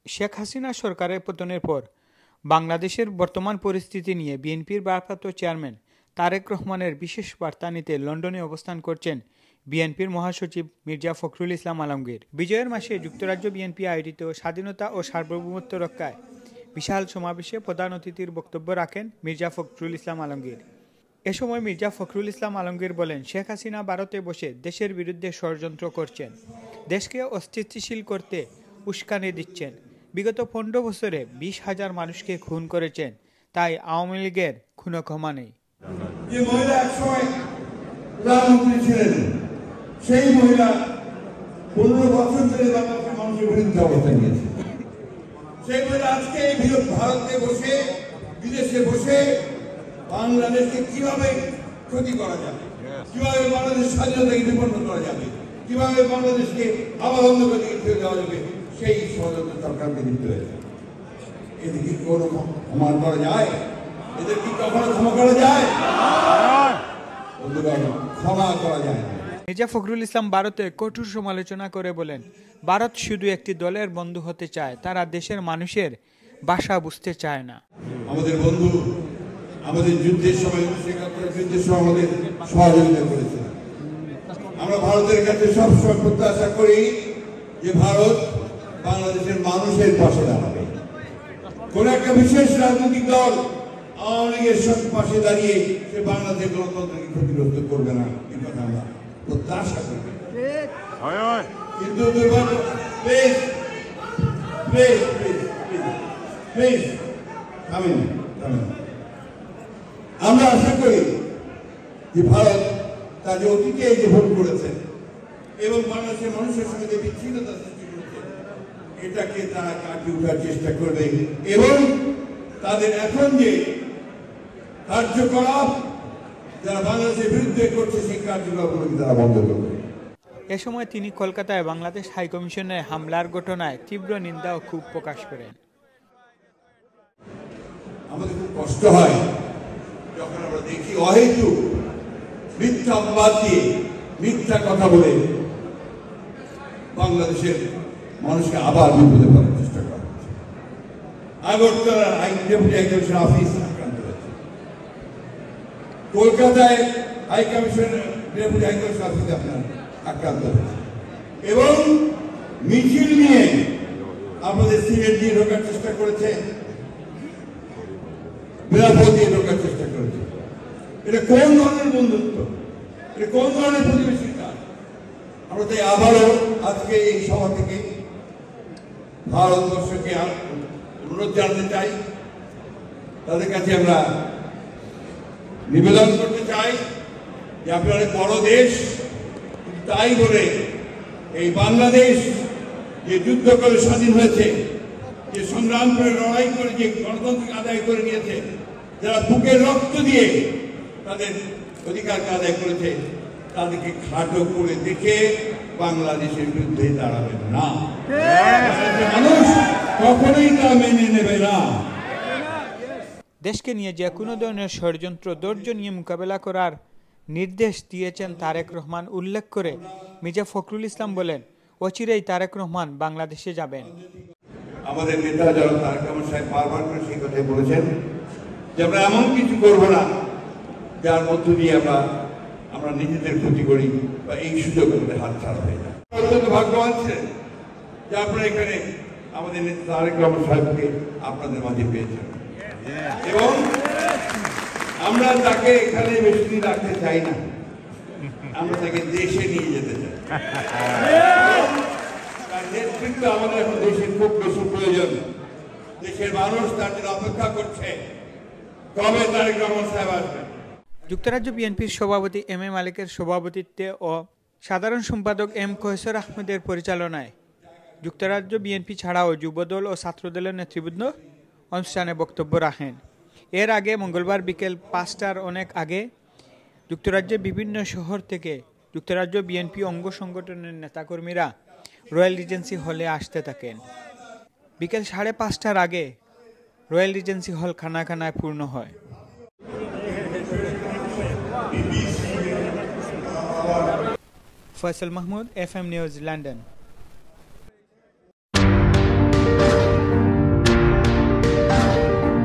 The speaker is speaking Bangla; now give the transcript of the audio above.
শেখ হাসিনা সরকারের পতনের পর বাংলাদেশের বর্তমান পরিস্থিতি নিয়ে বিএনপির ভারপ্রাপ্ত চেয়ারম্যান তারেক রহমানের বিশেষ বার্তা নিতে লন্ডনে অবস্থান করছেন বিএনপির মহাসচিব মির্জা ফখরুল ইসলাম আলমগীর। বিজয়ের মাসে যুক্তরাজ্য বিএনপি আয়োজিত স্বাধীনতা ও সার্বভৌমত্ব রক্ষায় বিশাল সমাবেশে প্রধান অতিথির বক্তব্য রাখেন মির্জা ফখরুল ইসলাম আলমগীর। এ সময় মির্জা ফখরুল ইসলাম আলমগীর বলেন, শেখ হাসিনা ভারতে বসে দেশের বিরুদ্ধে ষড়যন্ত্র করছেন, দেশকে অস্থিতিশীল করতে উস্কানি দিচ্ছেন। বিগত 15 বছরে 20,000 মানুষকে খুন করেছেন, তাই আওয়ামী লীগের খুনো ক্ষমা নেই। যে মহিলা একসময় প্রধানমন্ত্রী ছিলেন, সেই মহিলা 15 বছর ধরে বাংলাদেশের মানুষের বিরুদ্ধে অবস্থান নিয়েছে। সেই মহিলা আজকে ভারতে বসে, বিদেশে বসে বাংলাদেশকে কিভাবে ক্ষতি করা যাবে, কিভাবে বাংলাদেশ স্বাধীনতাকে বিপন্ন করা যাবে, কিভাবে বাংলাদেশকে আবার অন্ধকারে ফিরে দেওয়া যাবে, সেই ষড়যন্ত্র সরকারকে দিতে হয়েছে। এদিকে কোনো ক্ষমা করা যায়? এদের কি কখনো ক্ষমা করা যায়? ক্ষমা করা যায় না। মির্জা ফখরুল ইসলাম ভারতে কঠোর সমালোচনা করে বলেন, ভারত শুধু একটি দলের বন্ধু হতে চায়, তারা দেশের মানুষের ভাষা বুঝতে চায় না। আমাদের বন্ধু আমাদের যুদ্ধের সময়, যুদ্ধের সময় আমাদের সহযোগিতা করেছে। আমরা ভারতের কাছে সবসময় প্রত্যাশা করি যে ভারত বাংলাদেশের মানুষের পাশে দাঁড়াবে। কোন একটা বিশেষ রাজনৈতিক দল আওয়ামী লীগের পাশে দাঁড়িয়ে সে বাংলাদেশের গণতন্ত্রকে ক্ষতিগ্রস্ত করবে না, এই কথা আমরা প্রত্যাশা করি। কিন্তু আমরা আশা করি যে ভারত তার যে অতীতে যে ভুল করেছে এবং বাংলাদেশের মানুষের সঙ্গে যে বিচ্ছিন্নতা সৃষ্টি করেছে, এটাকে তারা কাটিয়ে ওঠার চেষ্টা করবে এবং তাদের এখন যে কার্যকলাপ যারা বাংলাদেশের বিরুদ্ধে করছে, সেই কার্যকলাপগুলোকে তারা বন্ধ করবে। এ সময় তিনি কলকাতায় বাংলাদেশ হাইকমিশনে হামলার ঘটনায় তীব্র নিন্দা ও ক্ষোভ প্রকাশ করেন। আমাদের খুব কষ্ট হয় যখন আমরা দেখি অহেতুক মিথ্যা অপবাদ দিয়ে, মিথ্যা কথা বলে বাংলাদেশের মানুষকে আবার বিপদে ফেলার চেষ্টা করা হচ্ছে। আগরতলার ডেপুটি হাইকমিশন অফিস আক্রান্ত হয়েছে, কলকাতায় হাইকমিশনের ডেপুটি হাইকমিশন অফিস আপনার আক্রান্ত হয়েছে এবং মিছিল নিয়ে আমাদের সিলেট দিয়ে ঢোকার চেষ্টা করেছে, বেনাপোল দিয়ে ঢোকার চেষ্টা করেছে। এটা কোন ধরনের বন্ধুত্ব? এটা কোন ধরনের প্রতিবেশী কাজ? আমরা তাই আবারও আজকে এই সভা থেকে ভারতবর্ষকে অনুরোধ জানাতে চাই, তাদের কাছে আমরা নিবেদন করতে চাই যে আপনার অনেক বড় দেশ, তাই বলে এই বাংলাদেশ যে যুদ্ধ করে স্বাধীন হয়েছে, যে সংগ্রাম করে লড়াই করে যে গণতন্ত্র আদায় করে নিয়েছে, যারা বুকের রক্ত দিয়ে তাদের অধিকারকে আদায় করেছে, তাদেরকে খাটো করে দেখে বাংলাদেশের বিরুদ্ধে দাঁড়াবেন না। মানুষ কখনোই তা মেনে নেবে না। দেশকে নিয়ে যে কোনো ধরনের ষড়যন্ত্র ধৈর্য নিয়ে মোকাবেলা করার নির্দেশ দিয়েছেন তারেক রহমান উল্লেখ করে মির্জা ফখরুল ইসলাম বলেন, অচিরেই তারেক রহমান বাংলাদেশে যাবেন। আমাদের নেতা যারা তারেক রহমান সাহেব বারবার করে সেই কথাই বলেছেন যে আমরা এমন কিছু করব না যার মধ্য দিয়ে আমরা নিজেদের ক্ষতি করি বা এই সুযোগ আমাদের হাতছাড়া হয়ে যায়। অত্যন্ত ভাগ্যবান ছিলেন যে আপনারা এখানে আমাদের নেতা তারেক রহমান সাহেবকে আপনাদের মাঝে পেয়েছেন এবং আমরা তাকে এখানে বেশি দিন রাখতে চাই না, আমরা তাকে দেশে নিয়ে যেতে চাই। তার নেতৃত্ব আমাদের এখন দেশের খুব বেশি প্রয়োজন। দেশের মানুষ তার জন্য অপেক্ষা করছে, কবে তারেক রহমান সাহেব আসবেন। যুক্তরাজ্য বিএনপির সভাপতি এম এ মালিকের সভাপতিত্বে ও সাধারণ সম্পাদক এম কৈশোর আহমেদের পরিচালনায় যুক্তরাজ্য বিএনপি ছাড়াও যুবদল ও ছাত্রদলের নেতৃবৃন্দ অনুষ্ঠানে বক্তব্য রাখেন। এর আগে মঙ্গলবার বিকেল 5টার অনেক আগে যুক্তরাজ্যের বিভিন্ন শহর থেকে যুক্তরাজ্য বিএনপি অঙ্গ সংগঠনের নেতাকর্মীরা রয়্যাল রিজেন্সি হলে আসতে থাকেন। বিকেল 5:30টার আগে রয়্যাল রিজেন্সি হল খানায় পূর্ণ হয়। Faisal Mahmud, FM news, London.